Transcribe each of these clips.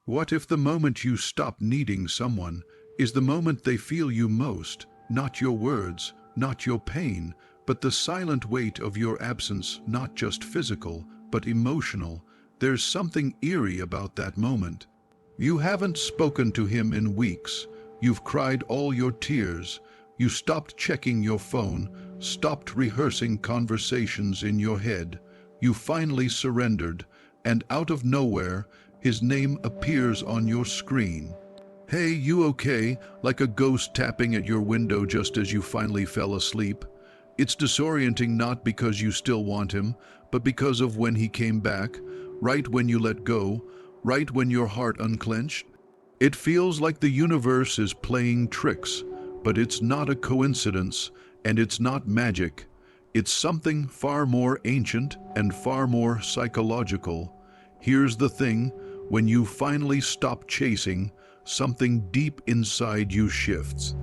What if the moment you stop needing someone is the moment they feel you most, not your words, not your pain, but the silent weight of your absence, not just physical, but emotional? There's something eerie about that moment. You haven't spoken to him in weeks. You've cried all your tears. You stopped checking your phone, stopped rehearsing conversations in your head. You finally surrendered, and out of nowhere, his name appears on your screen. Hey, you okay? Like a ghost tapping at your window just as you finally fell asleep. It's disorienting not because you still want him, but because of when he came back, right when you let go, right when your heart unclenched. It feels like the universe is playing tricks, but it's not a coincidence, and it's not magic. It's something far more ancient and far more psychological. Here's the thing, when you finally stop chasing, something deep inside you shifts.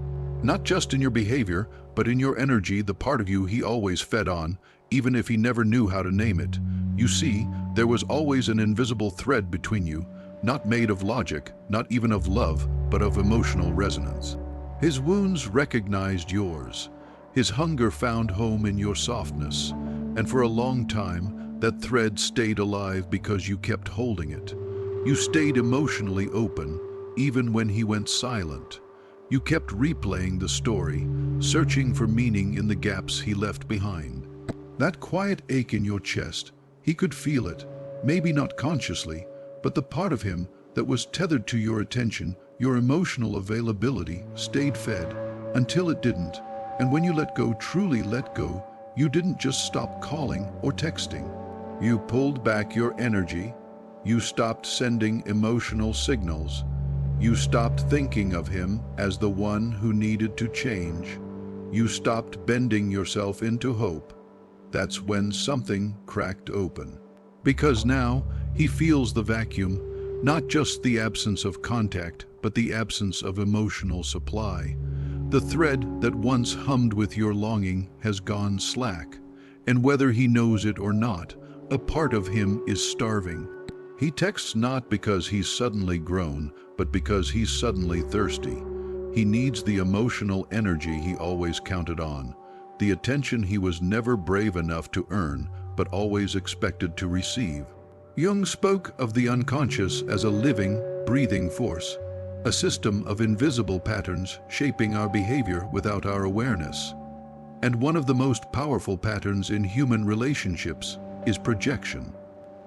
Not just in your behavior, but in your energy, the part of you he always fed on, even if he never knew how to name it. You see, there was always an invisible thread between you, not made of logic, not even of love, but of emotional resonance. His wounds recognized yours. His hunger found home in your softness. And for a long time, that thread stayed alive because you kept holding it. You stayed emotionally open, even when he went silent. You kept replaying the story, searching for meaning in the gaps he left behind. That quiet ache in your chest, he could feel it, maybe not consciously, but the part of him that was tethered to your attention, your emotional availability, stayed fed until it didn't. And when you let go, truly let go, you didn't just stop calling or texting. You pulled back your energy. You stopped sending emotional signals. You stopped thinking of him as the one who needed to change. You stopped bending yourself into hope. That's when something cracked open. Because now he feels the vacuum, not just the absence of contact, but the absence of emotional supply. The thread that once hummed with your longing has gone slack, and whether he knows it or not, a part of him is starving. He texts not because he's suddenly grown, but because he's suddenly thirsty. He needs the emotional energy he always counted on, the attention he was never brave enough to earn, but always expected to receive. Jung spoke of the unconscious as a living, breathing force, a system of invisible patterns shaping our behavior without our awareness. And one of the most powerful patterns in human relationships is projection.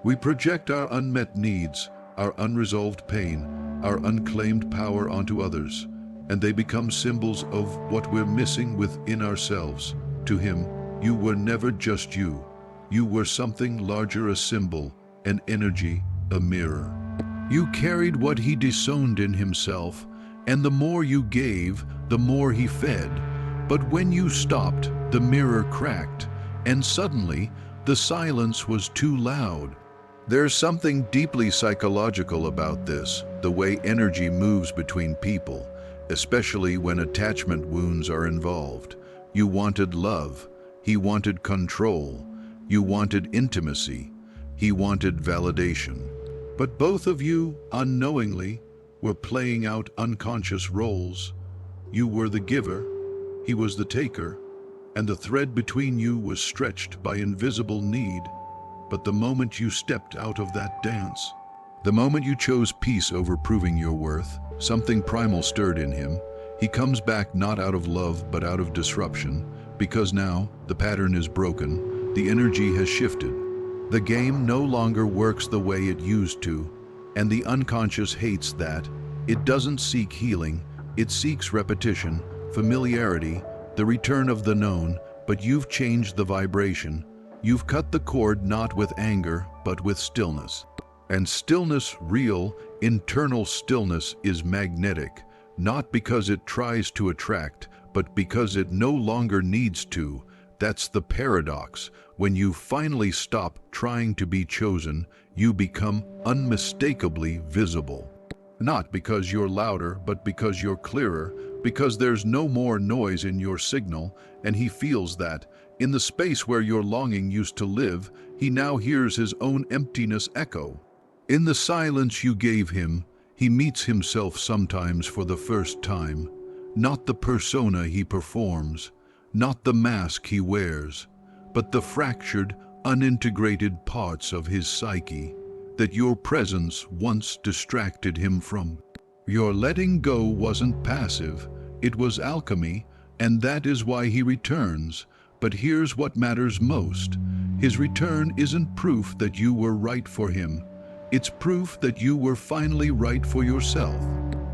We project our unmet needs, our unresolved pain, our unclaimed power onto others, and they become symbols of what we're missing within ourselves. To him, you were never just you. You were something larger, a symbol, an energy, a mirror. You carried what he disowned in himself, and the more you gave, the more he fed. But when you stopped, the mirror cracked, and suddenly, the silence was too loud. There's something deeply psychological about this, the way energy moves between people, especially when attachment wounds are involved. You wanted love, he wanted control. You wanted intimacy, he wanted validation. But both of you, unknowingly, were playing out unconscious roles. You were the giver, he was the taker, and the thread between you was stretched by invisible need. But the moment you stepped out of that dance, the moment you chose peace over proving your worth, something primal stirred in him. He comes back not out of love but out of disruption, because now the pattern is broken, the energy has shifted. The game no longer works the way it used to, and the unconscious hates that. It doesn't seek healing, it seeks repetition, familiarity, the return of the known, but you've changed the vibration. You've cut the cord not with anger, but with stillness. And stillness, real, internal stillness, is magnetic, not because it tries to attract, but because it no longer needs to. That's the paradox. When you finally stop trying to be chosen, you become unmistakably visible. Not because you're louder, but because you're clearer, because there's no more noise in your signal, and he feels that. In the space where your longing used to live, he now hears his own emptiness echo. In the silence you gave him, He meets himself sometimes for the first time, not the persona he performs, not the mask he wears, but the fractured, unintegrated parts of his psyche that your presence once distracted him from. Your letting go wasn't passive, it was alchemy, and that is why he returns. But here's what matters most. His return isn't proof that you were right for him. It's proof that you were finally right for yourself.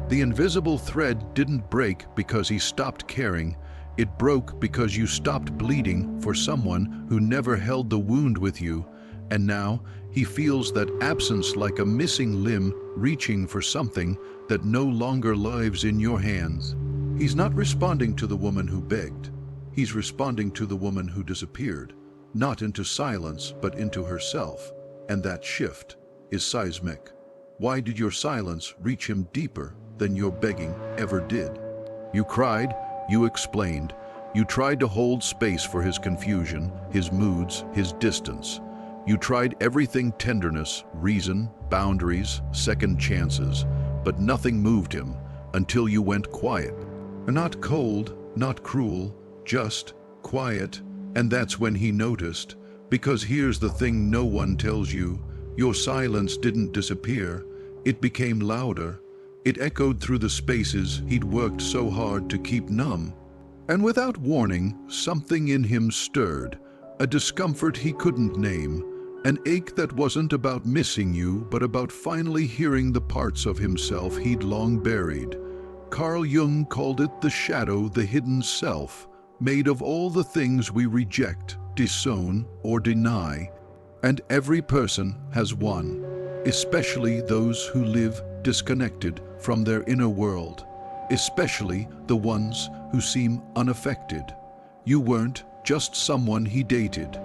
The invisible thread didn't break because he stopped caring. It broke because you stopped bleeding for someone who never held the wound with you. And now he feels that absence like a missing limb reaching for something that no longer lives in your hands. He's not responding to the woman who begged. He's responding to the woman who disappeared, not into silence, but into herself. And that shift is seismic. Why did your silence reach him deeper than your begging ever did? You cried, you explained, you tried to hold space for his confusion, his moods, his distance. You tried everything: tenderness, reason, boundaries, second chances, but nothing moved him until you went quiet. Not cold, not cruel, just quiet. And that's when he noticed. Because here's the thing no one tells you: your silence didn't disappear, it became louder. It echoed through the spaces he'd worked so hard to keep numb. And without warning, something in him stirred, a discomfort he couldn't name, an ache that wasn't about missing you, but about finally hearing the parts of himself he'd long buried. Carl Jung called it the shadow, the hidden self, made of all the things we reject, disown, or deny. And every person has one, especially those who live disconnected from their inner world, especially the ones who seem unaffected. You weren't just someone he dated.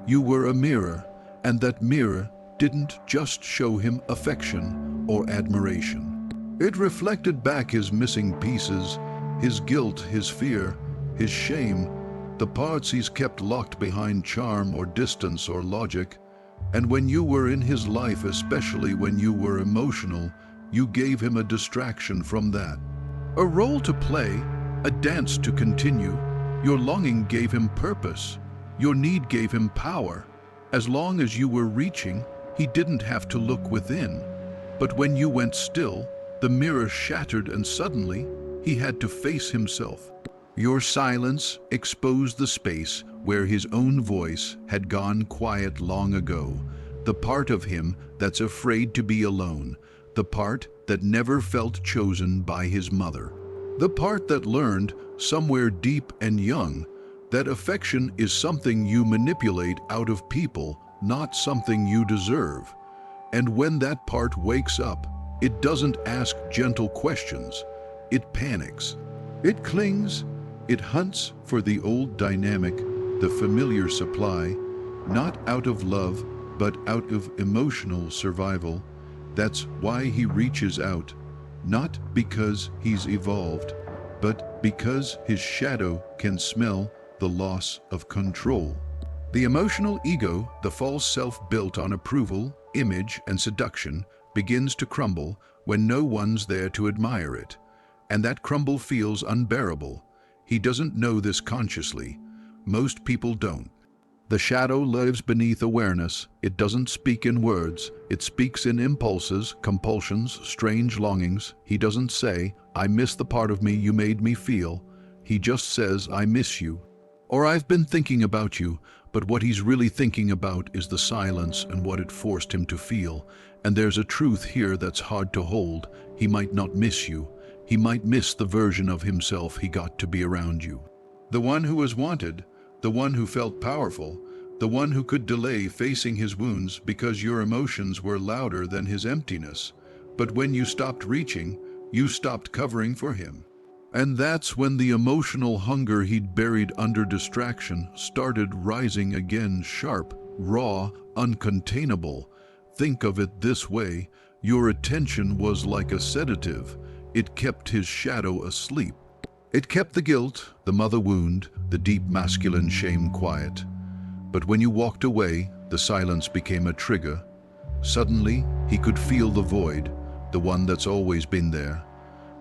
You were a mirror, and that mirror didn't just show him affection or admiration. It reflected back his missing pieces, his guilt, his fear, his shame, the parts he's kept locked behind charm or distance or logic. And when you were in his life, especially when you were emotional, you gave him a distraction from that. A role to play, a dance to continue. Your longing gave him purpose. Your need gave him power. As long as you were reaching, he didn't have to look within. But when you went still, the mirror shattered and suddenly he had to face himself. Your silence exposed the space where his own voice had gone quiet long ago, the part of him that's afraid to be alone, the part that never felt chosen by his mother, the part that learned somewhere deep and young that affection is something you manipulate out of people, not something you deserve. And when that part wakes up, it doesn't ask gentle questions. It panics. It clings. It hunts for the old dynamic, the familiar supply, not out of love, but out of emotional survival. That's why he reaches out, not because he's evolved, but because his shadow can smell the loss of control. The emotional ego, the false self built on approval, image, and seduction, begins to crumble when no one's there to admire it. And that crumble feels unbearable. He doesn't know this consciously. Most people don't. The shadow lives beneath awareness. It doesn't speak in words. It speaks in impulses, compulsions, strange longings. He doesn't say, "I miss the part of me you made me feel." He just says, "I miss you." Or "I've been thinking about you," but what he's really thinking about is the silence and what it forced him to feel. And there's a truth here that's hard to hold. He might not miss you. He might miss the version of himself he got to be around you. The one who was wanted, the one who felt powerful, the one who could delay facing his wounds because your emotions were louder than his emptiness. But when you stopped reaching, you stopped covering for him. And that's when the emotional hunger he'd buried under distraction started rising again, sharp, raw, uncontainable. Think of it this way: your attention was like a sedative. It kept his shadow asleep. It kept the guilt, the mother wound, the deep masculine shame quiet. But when you walked away, the silence became a trigger. Suddenly, he could feel the void the one that's always been there,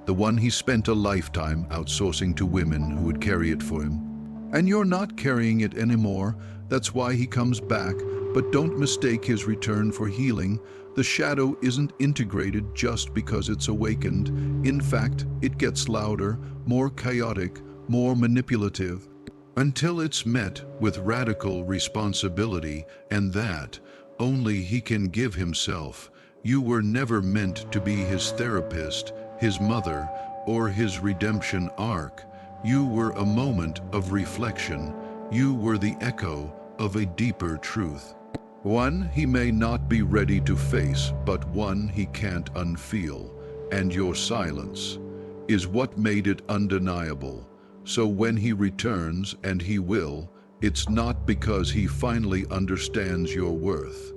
the one he spent a lifetime outsourcing to women who would carry it for him. And you're not carrying it anymore. That's why he comes back. But don't mistake his return for healing. The shadow isn't integrated just because it's awakened. In fact, it gets louder, more chaotic, more manipulative, until it's met with radical responsibility, and that only he can give himself. You were never meant to be his therapist, his mother, or his redemption arc. You were a moment of reflection. You were the echo of a deeper truth. One he may not be ready to face, but one he can't unfeel. And your silence is what made it undeniable. So when he returns, and he will, it's not because he finally understands your worth.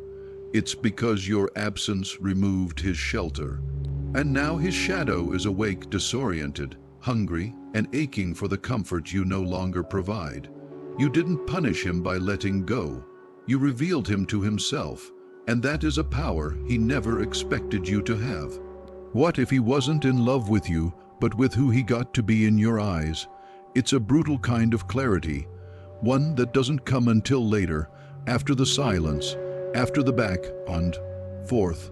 It's because your absence removed his shelter. And now his shadow is awake, disoriented, hungry, and aching for the comfort you no longer provide. You didn't punish him by letting go. You revealed him to himself, and that is a power he never expected you to have. What if he wasn't in love with you, but with who he got to be in your eyes? It's a brutal kind of clarity, one that doesn't come until later, after the silence, after the back and forth,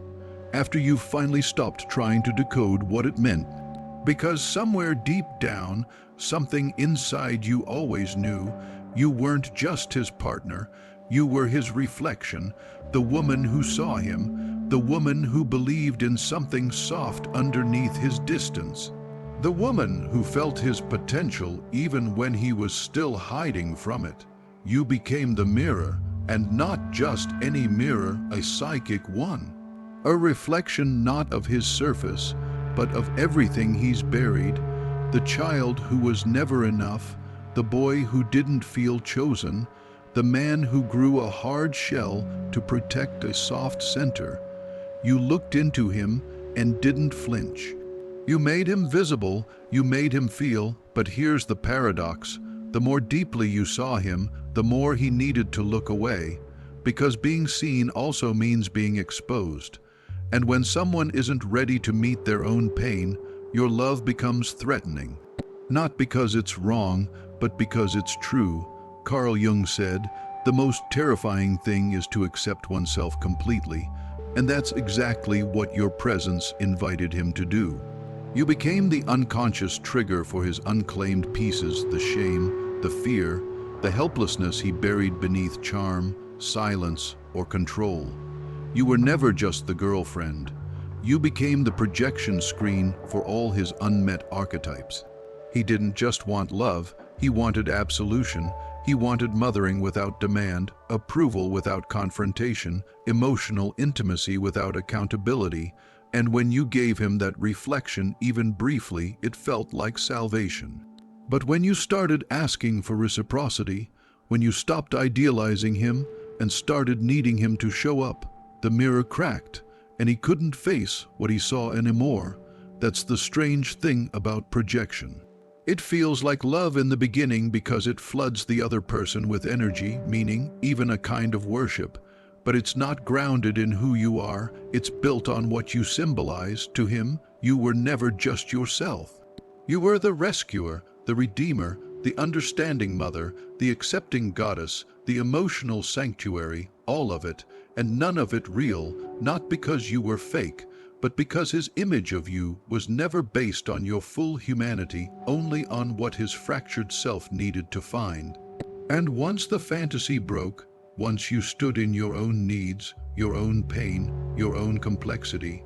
after you've finally stopped trying to decode what it meant. Because somewhere deep down, something inside you always knew you weren't just his partner, you were his reflection, the woman who saw him, the woman who believed in something soft underneath his distance, the woman who felt his potential even when he was still hiding from it. You became the mirror, and not just any mirror, a psychic one. A reflection not of his surface, but of everything he's buried, the child who was never enough, the boy who didn't feel chosen, the man who grew a hard shell to protect a soft center. You looked into him and didn't flinch. You made him visible, you made him feel, but here's the paradox. The more deeply you saw him, the more he needed to look away, because being seen also means being exposed. And when someone isn't ready to meet their own pain, your love becomes threatening. Not because it's wrong, but because it's true. Carl Jung said, the most terrifying thing is to accept oneself completely, and that's exactly what your presence invited him to do. You became the unconscious trigger for his unclaimed pieces, the shame, the fear, the helplessness he buried beneath charm, silence, or control. You were never just the girlfriend. You became the projection screen for all his unmet archetypes. He didn't just want love, he wanted absolution. He wanted mothering without demand, approval without confrontation, emotional intimacy without accountability. And when you gave him that reflection, even briefly, it felt like salvation. But when you started asking for reciprocity, when you stopped idealizing him and started needing him to show up, the mirror cracked, and he couldn't face what he saw anymore. That's the strange thing about projection. It feels like love in the beginning because it floods the other person with energy, meaning, even a kind of worship. But it's not grounded in who you are, it's built on what you symbolize. To him, you were never just yourself. You were the rescuer, the redeemer, the understanding mother, the accepting goddess, the emotional sanctuary, all of it, and none of it real, not because you were fake, but because his image of you was never based on your full humanity, only on what his fractured self needed to find. And once the fantasy broke, once you stood in your own needs, your own pain, your own complexity,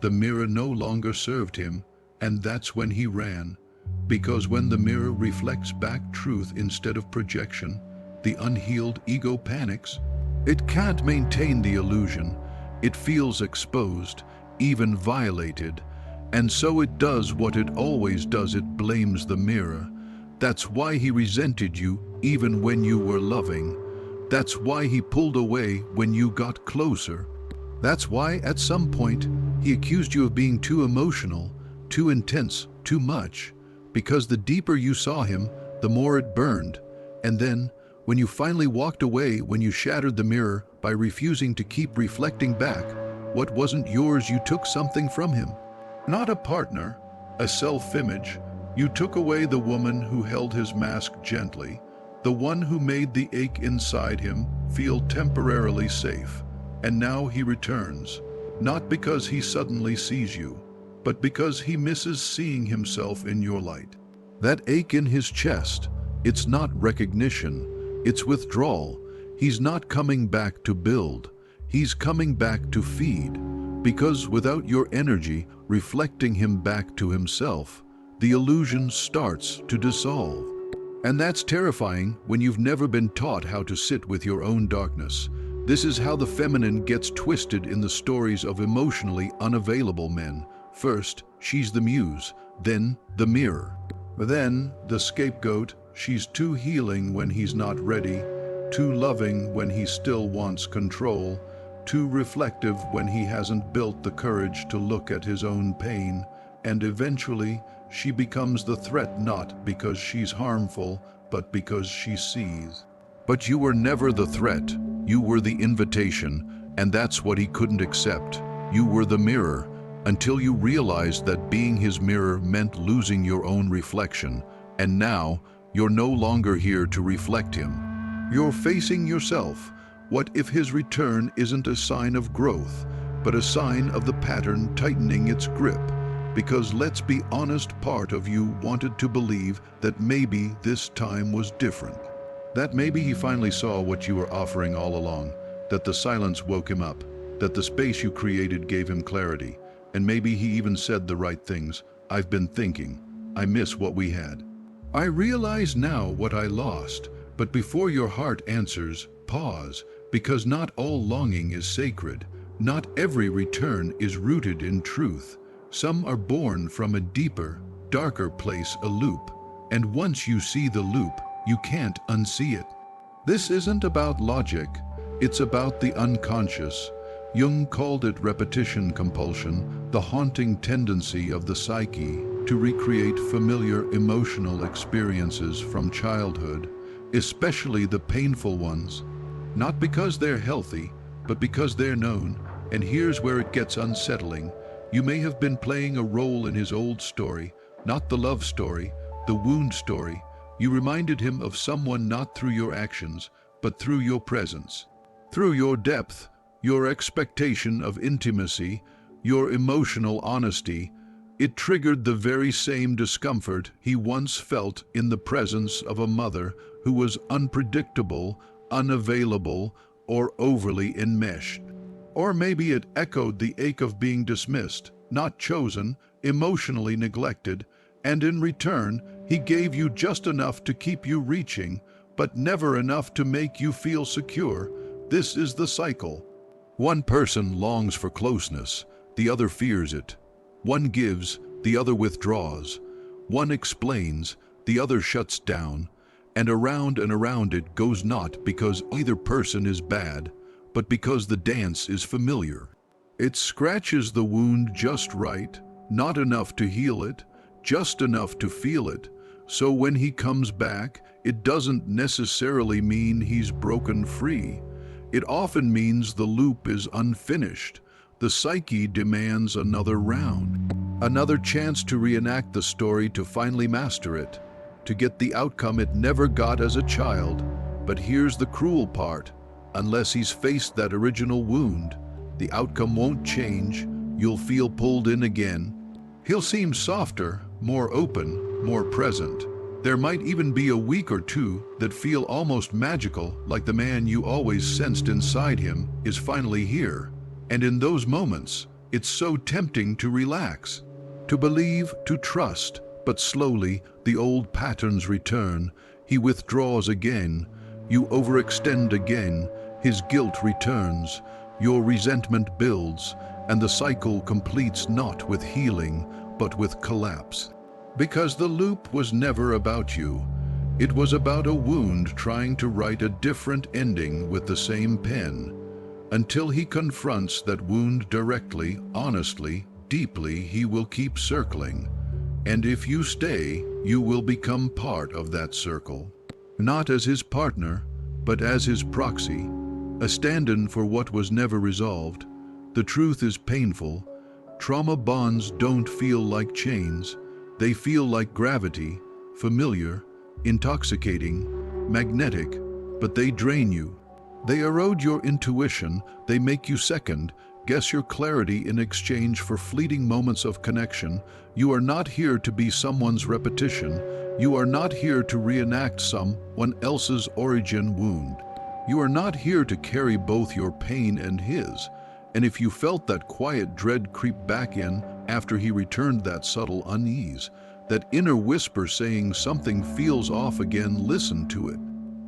the mirror no longer served him, and that's when he ran. Because when the mirror reflects back truth instead of projection, the unhealed ego panics. It can't maintain the illusion. It feels exposed, even violated, and so it does what it always does, it blames the mirror. That's why he resented you even when you were loving. That's why he pulled away when you got closer. That's why at some point he accused you of being too emotional, too intense, too much, because the deeper you saw him, the more it burned. And then, when you finally walked away, when you shattered the mirror by refusing to keep reflecting back, What wasn't yours, you took something from him. Not a partner, a self-image. You took away the woman who held his mask gently, the one who made the ache inside him feel temporarily safe. And now he returns, not because he suddenly sees you, but because he misses seeing himself in your light. That ache in his chest, it's not recognition, it's withdrawal. He's not coming back to build, he's coming back to feed. Because without your energy reflecting him back to himself, the illusion starts to dissolve. And that's terrifying when you've never been taught how to sit with your own darkness. This is how the feminine gets twisted in the stories of emotionally unavailable men. First, she's the muse, then the mirror. Then, the scapegoat. She's too healing when he's not ready, too loving when he still wants control, too reflective when he hasn't built the courage to look at his own pain, and eventually she becomes the threat not because she's harmful, but because she sees. But you were never the threat, you were the invitation, and that's what he couldn't accept. You were the mirror, until you realized that being his mirror meant losing your own reflection, and now you're no longer here to reflect him. You're facing yourself. What if his return isn't a sign of growth, but a sign of the pattern tightening its grip? Because let's be honest, part of you wanted to believe that maybe this time was different. That maybe he finally saw what you were offering all along, that the silence woke him up, that the space you created gave him clarity, and maybe he even said the right things. I've been thinking, I miss what we had. I realize now what I lost, but before your heart answers, pause, because not all longing is sacred. Not every return is rooted in truth. Some are born from a deeper, darker place, a loop. And once you see the loop, you can't unsee it. This isn't about logic, it's about the unconscious. Jung called it repetition compulsion, the haunting tendency of the psyche to recreate familiar emotional experiences from childhood, especially the painful ones. Not because they're healthy, but because they're known. And here's where it gets unsettling. You may have been playing a role in his old story, not the love story, the wound story. You reminded him of someone not through your actions, but through your presence, through your depth, your expectation of intimacy, your emotional honesty. It triggered the very same discomfort he once felt in the presence of a mother who was unpredictable, unavailable, or overly enmeshed. Or maybe it echoed the ache of being dismissed, not chosen, emotionally neglected, and in return, he gave you just enough to keep you reaching, but never enough to make you feel secure. This is the cycle. One person longs for closeness, the other fears it. One gives, the other withdraws. One explains, the other shuts down. And around it goes, not because either person is bad, but because the dance is familiar. It scratches the wound just right, not enough to heal it, just enough to feel it. So when he comes back, it doesn't necessarily mean he's broken free. It often means the loop is unfinished. The psyche demands another round, another chance to reenact the story, to finally master it, to get the outcome it never got as a child. But here's the cruel part. Unless he's faced that original wound, the outcome won't change. You'll feel pulled in again. He'll seem softer, more open, more present. There might even be a week or two that feel almost magical, like the man you always sensed inside him is finally here. And in those moments, it's so tempting to relax, to believe, to trust. But slowly, the old patterns return. He withdraws again. You overextend again. His guilt returns. Your resentment builds. And the cycle completes not with healing, but with collapse. Because the loop was never about you. It was about a wound trying to write a different ending with the same pen. Until he confronts that wound directly, honestly, deeply, he will keep circling. And if you stay, you will become part of that circle. Not as his partner, but as his proxy, a stand-in for what was never resolved. The truth is painful. Trauma bonds don't feel like chains. They feel like gravity, familiar, intoxicating, magnetic, but they drain you. They erode your intuition, they make you second, guess your clarity in exchange for fleeting moments of connection. You are not here to be someone's repetition. You are not here to reenact someone else's origin wound. You are not here to carry both your pain and his. And if you felt that quiet dread creep back in after he returned, that subtle unease, that inner whisper saying something feels off again, listen to it.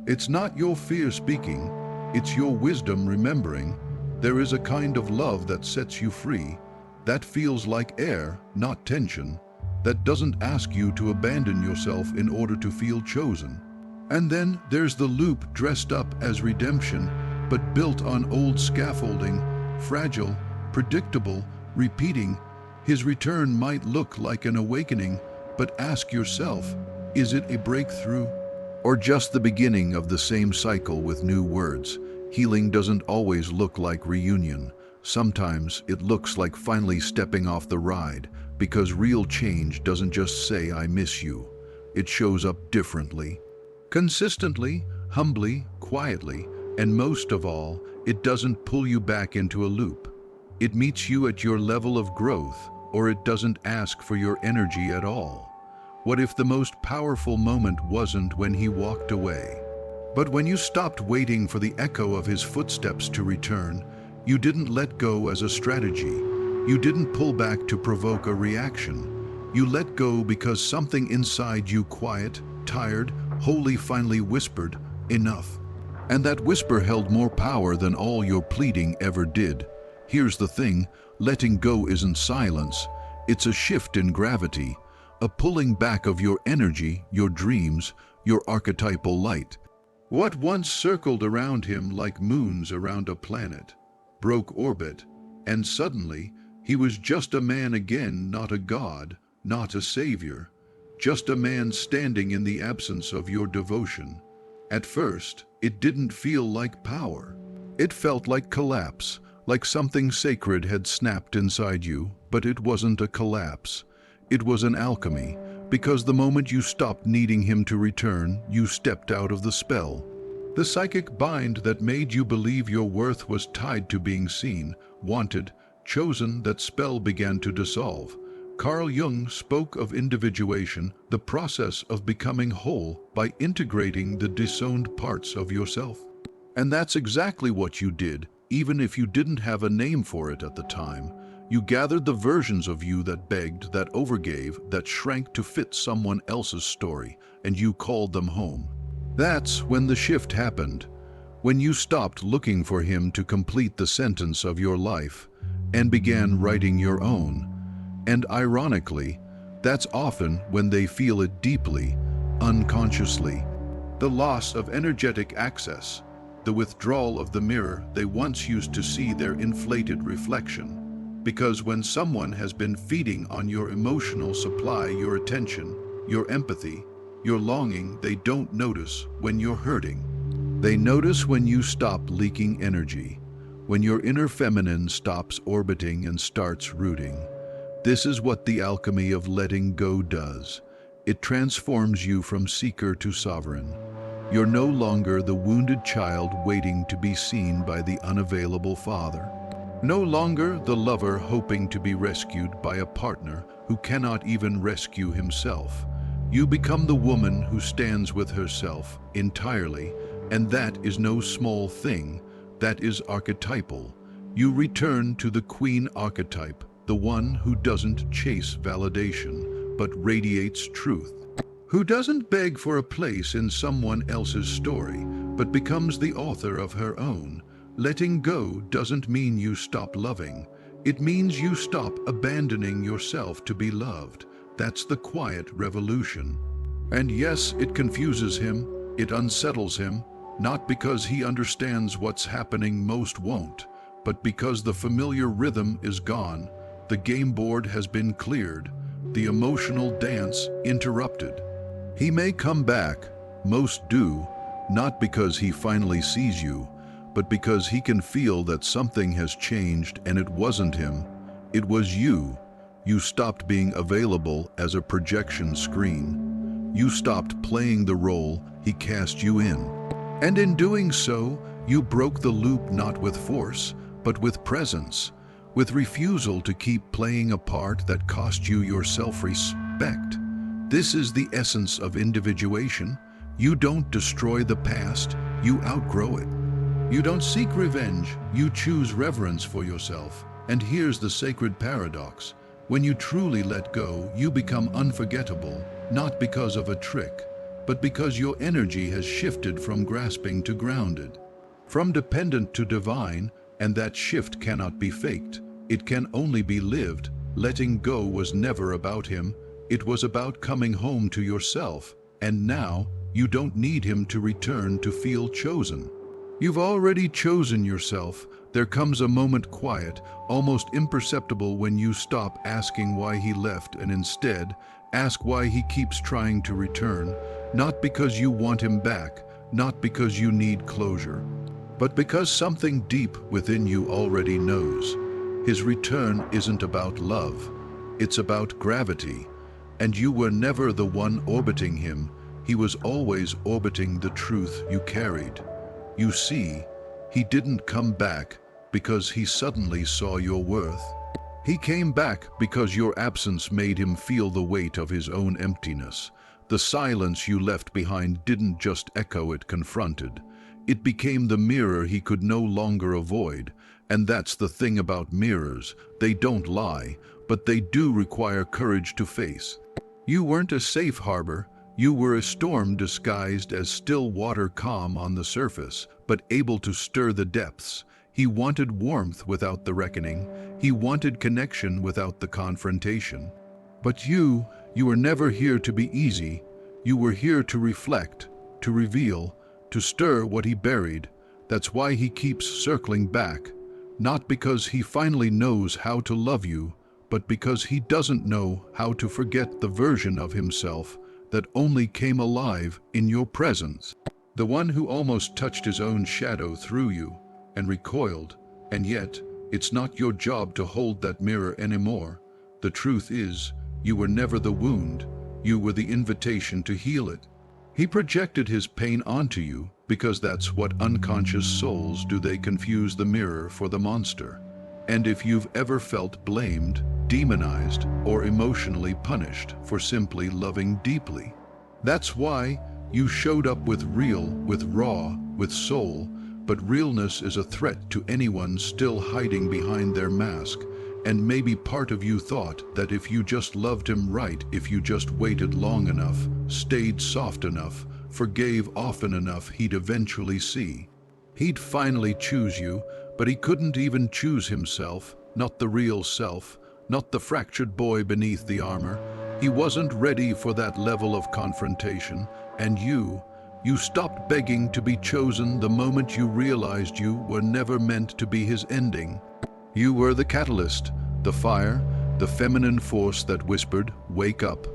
It's not your fear speaking, it's your wisdom remembering. There is a kind of love that sets you free, that feels like air, not tension, that doesn't ask you to abandon yourself in order to feel chosen. And then there's the loop dressed up as redemption, but built on old scaffolding, fragile, predictable, repeating. His return might look like an awakening, but ask yourself, is it a breakthrough? Or just the beginning of the same cycle with new words? Healing doesn't always look like reunion. Sometimes it looks like finally stepping off the ride, because real change doesn't just say, I miss you. It shows up differently. Consistently, humbly, quietly, and most of all, it doesn't pull you back into a loop. It meets you at your level of growth, or it doesn't ask for your energy at all. What if the most powerful moment wasn't when he walked away, but when you stopped waiting for the echo of his footsteps to return? You didn't let go as a strategy. You didn't pull back to provoke a reaction. You let go because something inside you, quiet, tired, wholly, finally whispered, enough. And that whisper held more power than all your pleading ever did. Here's the thing, letting go isn't silence. It's a shift in gravity, a pulling back of your energy, your dreams, your archetypal light. What once circled around him like moons around a planet broke orbit, and suddenly he was just a man again, not a god, not a savior, just a man standing in the absence of your devotion. At first, it didn't feel like power. It felt like collapse, like something sacred had snapped inside you, but it wasn't a collapse. It was an alchemy, because the moment you stopped needing him to return, you stepped out of the spell. The psychic bind that made you believe your worth was tied to being seen, wanted, chosen, that spell began to dissolve. Carl Jung spoke of individuation, the process of becoming whole by integrating the disowned parts of yourself. And that's exactly what you did, even if you didn't have a name for it at the time. You gathered the versions of you that begged, that overgave, that shrank to fit someone else's story, and you called them home. That's when the shift happened, when you stopped looking for him to complete the sentence of your life and began writing your own. And ironically, that's often when they feel it deeply, unconsciously. The loss of energetic access, the withdrawal of the mirror they once used to see their inflated reflection. Because when someone has been feeding on your emotional supply, your attention, your empathy, your longing, they don't notice when you're hurting. They notice when you stop leaking energy, when your inner feminine stops orbiting and starts rooting. This is what the alchemy of letting go does. It transforms you from seeker to sovereign. You're no longer the wounded child waiting to be seen by the unavailable father. No longer the lover hoping to be rescued by a partner who cannot even rescue himself. You become the woman who stands with herself entirely, and that is no small thing. That is archetypal. You return to the queen archetype, the one who doesn't chase validation, but radiates truth. Who doesn't beg for a place in someone else's story, but becomes the author of her own. Letting go doesn't mean you stop loving. It means you stop abandoning yourself to be loved. That's the quiet revolution. And yes, it confuses him, it unsettles him, not because he understands what's happening, most won't, but because the familiar rhythm is gone, the game board has been cleared, the emotional dance interrupted. He may come back, most do, not because he finally sees you, but because he can feel that something has changed and it wasn't him, it was you. You stopped being available as a projection screen. You stopped playing the role he cast you in. And in doing so, you broke the loop not with force, but with presence, with refusal to keep playing a part that cost you your self-respect. This is the essence of individuation. You don't destroy the past, you outgrow it. You don't seek revenge, you choose reverence for yourself. And here's the sacred paradox. When you truly let go, you become unforgettable, not because of a trick, but because your energy has shifted from grasping to grounded, from dependent to divine, and that shift cannot be faked. It can only be lived. Letting go was never about him. It was about coming home to yourself. And now, you don't need him to return to feel chosen. You've already chosen yourself. There comes a moment quiet, almost imperceptible, when you stop asking why he left and instead ask why he keeps trying to return, not because you want him back, not because you need closure, but because something deep within you already knows. His return isn't about love, it's about gravity, and you were never the one orbiting him. He was always orbiting the truth you carried. You see, he didn't come back because he suddenly saw your worth. He came back because your absence made him feel the weight of his own emptiness. The silence you left behind didn't just echo, it confronted. It became the mirror he could no longer avoid. And that's the thing about mirrors. They don't lie, but they do require courage to face. You weren't a safe harbor. You were a storm disguised as still water, calm on the surface, but able to stir the depths. He wanted warmth without the reckoning. He wanted connection without the confrontation. But you were never here to be easy. You were here to reflect, to reveal, to stir what he buried. That's why he keeps circling back. Not because he finally knows how to love you, but because he doesn't know how to forget the version of himself that only came alive in your presence. The one who almost touched his own shadow through you and recoiled, and yet it's not your job to hold that mirror anymore. The truth is, you were never the wound, you were the invitation to heal it. He projected his pain onto you because that's what unconscious souls do. They confuse the mirror for the monster. And if you've ever felt blamed, demonized, or emotionally punished for simply loving deeply, that's why you showed up with real, with raw, with soul. But realness is a threat to anyone still hiding behind their mask. And maybe part of you thought that if you just loved him right, if you just waited long enough, stayed soft enough, forgave often enough, he'd eventually see. He'd finally choose you, but he couldn't even choose himself, not the real self, not the fractured boy beneath the armor. He wasn't ready for that level of confrontation, and you stopped begging to be chosen the moment you realized you were never meant to be his ending. You were the catalyst, the fire, the feminine force that whispered, "Wake up."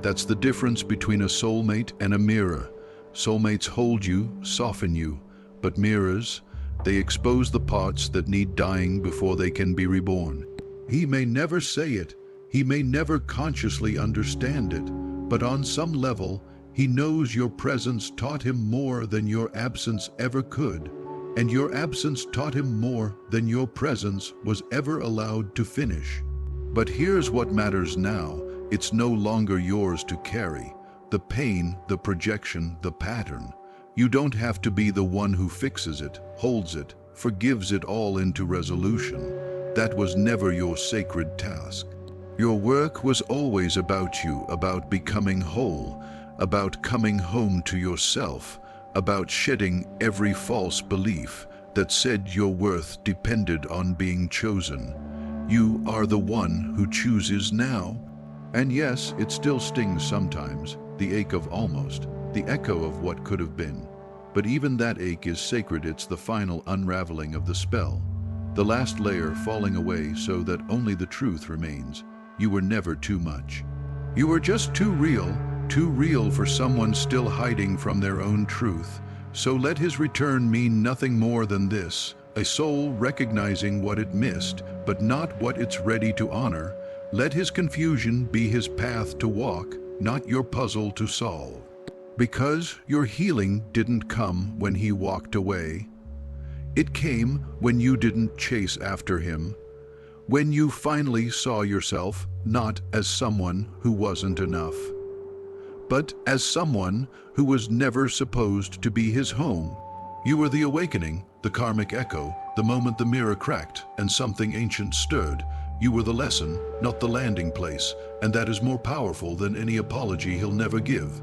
That's the difference between a soulmate and a mirror. Soulmates hold you, soften you, but mirrors, they expose the parts that need dying before they can be reborn. He may never say it, he may never consciously understand it, but on some level, he knows your presence taught him more than your absence ever could, and your absence taught him more than your presence was ever allowed to finish. But here's what matters now. It's no longer yours to carry. The pain, the projection, the pattern. You don't have to be the one who fixes it, holds it, forgives it all into resolution. That was never your sacred task. Your work was always about you, about becoming whole, about coming home to yourself, about shedding every false belief that said your worth depended on being chosen. You are the one who chooses now. And yes, it still stings sometimes, the ache of almost, the echo of what could have been. But even that ache is sacred. It's the final unraveling of the spell, the last layer falling away so that only the truth remains. You were never too much. You were just too real for someone still hiding from their own truth, So let his return mean nothing more than this: a soul recognizing what it missed, but not what it's ready to honor. Let his confusion be his path to walk, not your puzzle to solve. Because your healing didn't come when he walked away. It came when you didn't chase after him. When you finally saw yourself not as someone who wasn't enough, but as someone who was never supposed to be his home. You were the awakening, the karmic echo, the moment the mirror cracked and something ancient stirred. You were the lesson, not the landing place, and that is more powerful than any apology he'll never give.